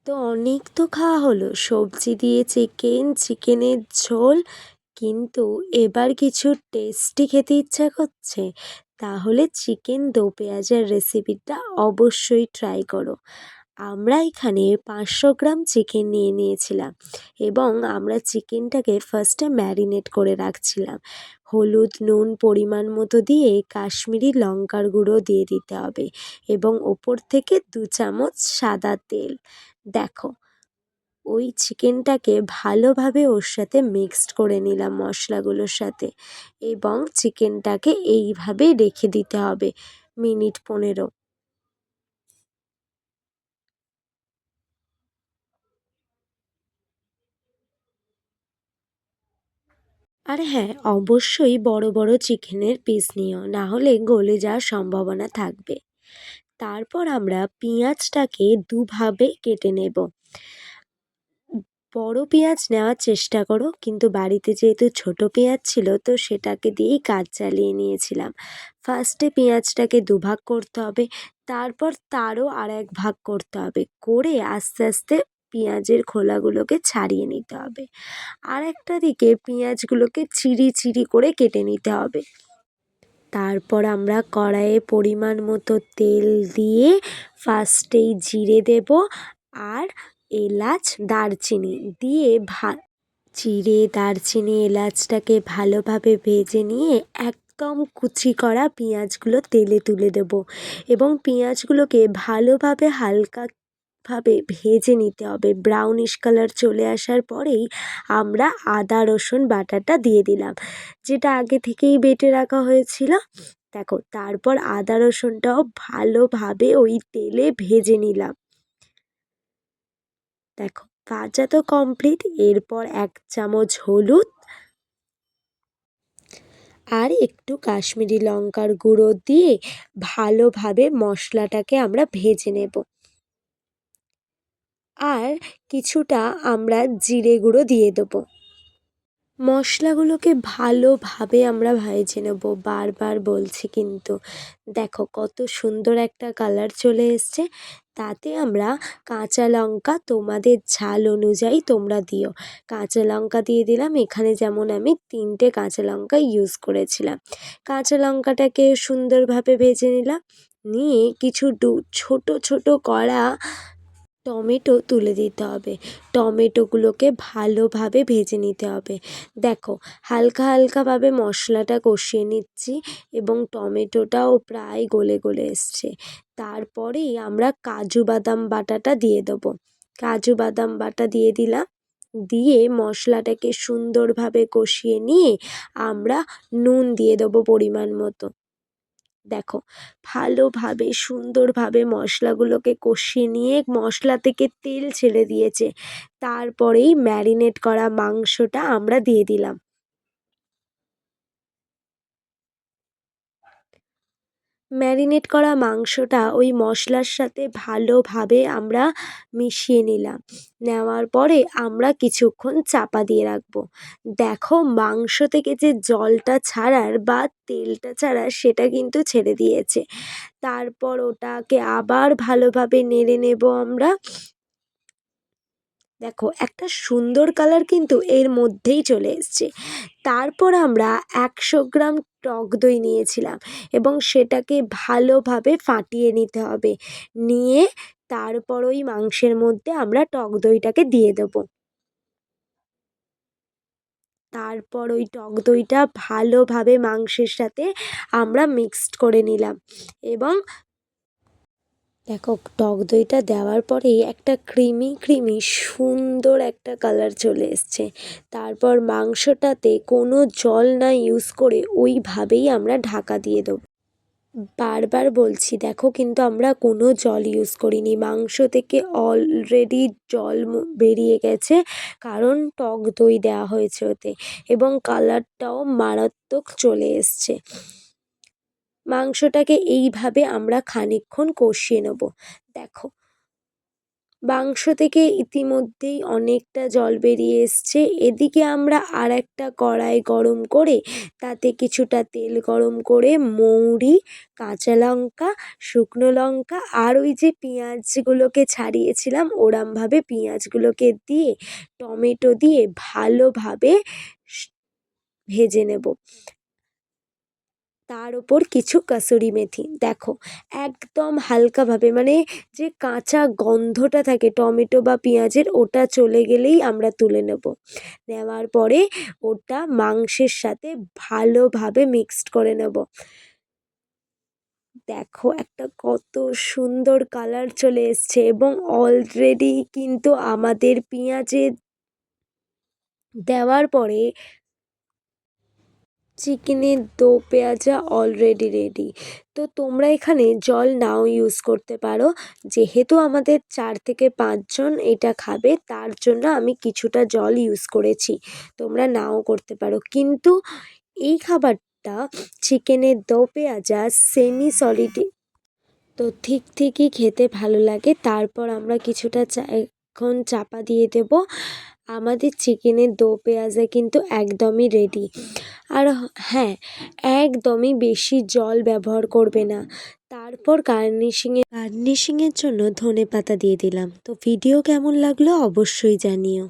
তো অনেক তো খাওয়া হলো সবজি দিয়ে চিকেন, চিকেনের ঝোল। কিন্তু এবার কিছু টেস্টি খেতে ইচ্ছা করছে। তাহলে চিকেন দো পেঁয়াজের রেসিপিটা অবশ্যই ট্রাই করো। আমরা এখানে 500 গ্রাম চিকেন নিয়ে নিয়েছিলাম এবং আমরা চিকেনটাকে ফার্স্টে ম্যারিনেট করে রাখছিলাম। হলুদ নুন পরিমাণ মতো দিয়ে কাশ্মীরি লঙ্কার গুঁড়ো দিয়ে দিতে হবে এবং ওপর থেকে 2 চামচ সাদা তেল। দেখো, ওই চিকেনটাকে ভালোভাবে ওর সাথে মিক্সড করে নিলাম মশলাগুলোর সাথে এবং চিকেনটাকে এইভাবে রেখে দিতে হবে মিনিট 15। আর হ্যাঁ, অবশ্যই বড় বড় চিকেনের পিস নিও, না হলে গলে যাওয়ার সম্ভাবনা থাকবে। তারপর আমরা পেঁয়াজটাকে দুভাবে কেটে নেব। বড় পেঁয়াজ নেওয়ার চেষ্টা করো, কিন্তু বাড়িতে যেহেতু ছোট পেঁয়াজ ছিল তো সেটাকে দিয়েই কাজ চালিয়ে নিয়েছিলাম। ফার্স্টে পেঁয়াজটাকে দুভাগ করতে হবে, তারপর তারও আর এক ভাগ করতে হবে, করে আস্তে আস্তে পেঁয়াজের খোলাগুলোকে ছাড়িয়ে নিতে হবে। আর একটা দিকে পেঁয়াজগুলোকে চিরি চিরি করে কেটে নিতে হবে। তারপর আমরা কড়াইয়ে পরিমাণ মতো তেল দিয়ে ফার্স্টেই জিরে দেব আর এলাচ দারচিনি দিয়ে জিরে দারচিনি এলাচটাকে ভালোভাবে ভেজে নিয়ে একদম কুচি করা পেঁয়াজগুলো তেলে তুলে দেব এবং পেঁয়াজগুলোকে ভালোভাবে হালকাভাবে ভেজে নিতে হবে। ব্রাউনিশ কালার চলে আসার পরেই আমরা আদা রসুন বাটাটা দিয়ে দিলাম, যেটা আগে থেকেই বেটে রাখা হয়েছিল। দেখো, তারপর আদা রসুনটাও ভালোভাবে ওই তেলে ভেজে নিলাম। দেখো, ভাজা তো কমপ্লিট। এরপর 1 চামচ হলুদ আর একটু কাশ্মীরি লঙ্কার গুঁড়ো দিয়ে ভালোভাবে মশলাটাকে আমরা ভেজে নেব। আর কিছুটা আমরা জিরে গুঁড়ো দিয়ে দেবো। মশলাগুলোকে ভালোভাবে আমরা ভেজে নেব, বারবার বলছি কিন্তু। দেখো, কত সুন্দর একটা কালার চলে এসছে। তাতে আমরা কাঁচা লঙ্কা তোমাদের ঝাল অনুযায়ী তোমরা দিও। কাঁচা লঙ্কা দিয়ে দিলাম, এখানে যেমন আমি 3টে কাঁচা লঙ্কা ইউজ করেছিলাম। কাঁচা লঙ্কাটাকে সুন্দরভাবে ভেজে নিলাম, নিয়ে কিছু ছোট ছোট করা টমেটো তুলে দিতে হবে। টমেটোগুলোকে ভালোভাবে ভেজে নিতে হবে। দেখো, হালকা হালকাভাবে মশলাটা কষিয়ে নিচ্ছি এবং টমেটোটাও প্রায় গলে গলে এসছে। তারপরেই আমরা কাজু বাদাম বাটাটা দিয়ে দেবো। কাজু বাদাম বাটা দিয়ে দিলাম, দিয়ে মশলাটাকে সুন্দরভাবে কষিয়ে নিয়ে আমরা নুন দিয়ে দেবো পরিমাণ মতো। দেখো, ভালোভাবে সুন্দরভাবে মশলাগুলোকে কষিয়ে নিয়ে মশলা থেকে তেল ছেড়ে দিয়েছে। তারপরেই ম্যারিনেট করা মাংসটা আমরা দিয়ে দিলাম। ম্যারিনেট করা মাংসটা ওই মশলার সাথে ভালোভাবে আমরা মিশিয়ে নিলাম। নেওয়ার পরে আমরা কিছুক্ষণ চাপা দিয়ে রাখবো। দেখো, মাংস থেকে যে জলটা ছাড়ার বা তেলটা ছাড়ার সেটা কিন্তু ছেড়ে দিয়েছে। তারপর ওটাকে আবার ভালোভাবে নেড়ে নেব আমরা। দেখো, একটা সুন্দর কালার কিন্তু এর মধ্যেই চলে এসছে। তারপর আমরা 100 গ্রাম টক দই নিয়েছিলাম এবং সেটাকে ভালোভাবে ফাটিয়ে নিতে হবে। নিয়ে তারপর ওই মাংসের মধ্যে আমরা টক দইটাকে দিয়ে দেবো। তারপর ওই টক দইটা ভালোভাবে মাংসের সাথে আমরা মিক্সড করে নিলাম এবং দেখো, টক দইটা দেওয়ার পরেই একটা ক্রিমি ক্রিমি সুন্দর একটা কালার চলে এসছে। তারপর মাংসটাতে কোনো জল না ইউজ করে ওইভাবেই আমরা ঢাকা দিয়ে দেবো। বারবার বলছি, দেখো, কিন্তু আমরা কোনো জল ইউজ করিনি। মাংস থেকে অলরেডি জল বেরিয়ে গেছে, কারণ টক দই দেওয়া হয়েছে ওতে এবং কালারটাও মারাত্মক চলে এসছে। মাংসটাকে এইভাবে আমরা খানিকক্ষণ কষিয়ে নেব। দেখো, মাংস থেকে ইতিমধ্যেই অনেকটা জল বেরিয়ে এসছে। এদিকে আমরা আর একটা কড়াই গরম করে তাতে কিছুটা তেল গরম করে মৌরি, কাঁচা লঙ্কা, শুকনো লঙ্কা আর ওই যে পেঁয়াজগুলোকে ছাড়িয়েছিলাম ওরমভাবে পেঁয়াজগুলোকে দিয়ে টমেটো দিয়ে ভালোভাবে ভেজে নেব। তার ওপর কিছু কাসুরি মেথি। দেখো একদম হালকাভাবে মানে যে কাঁচা গন্ধটা থাকে টমেটো বা পেঁয়াজের ওটা চলে গেলেই আমরা তুলে নেব। নেওয়ার পরে ওটা মাংসের সাথে ভালোভাবে মিক্সড করে নেব। দেখো একটা কত সুন্দর কালার চলে এসছে এবং অলরেডি কিন্তু আমাদের পেঁয়াজে দেওয়ার পরে চিকেনের দো পেঁয়াজা অলরেডি রেডি। তো তোমরা এখানে জল নাও ইউজ করতে পারো, যেহেতু আমাদের 4 থেকে 5 জন এটা খাবে তার জন্য আমি কিছুটা জল ইউজ করেছি, তোমরা নাও করতে পারো। কিন্তু এই খাবারটা চিকেনের দো পেঁয়াজা সেমি সলিড তো ঠিকই খেতে ভালো লাগে। তারপর আমরা কিছুটা এখন চাপা দিয়ে দেব। আমাদের চিকেনের দো পেঁয়াজা কিন্তু একদমই রেডি। আর হ্যাঁ, একদমই বেশি জল ব্যবহার করবে না। তারপর গার্নিশিংয়ের জন্য ধনেপাতা দিয়ে দিলাম। তো ভিডিও কেমন লাগলো অবশ্যই জানিও।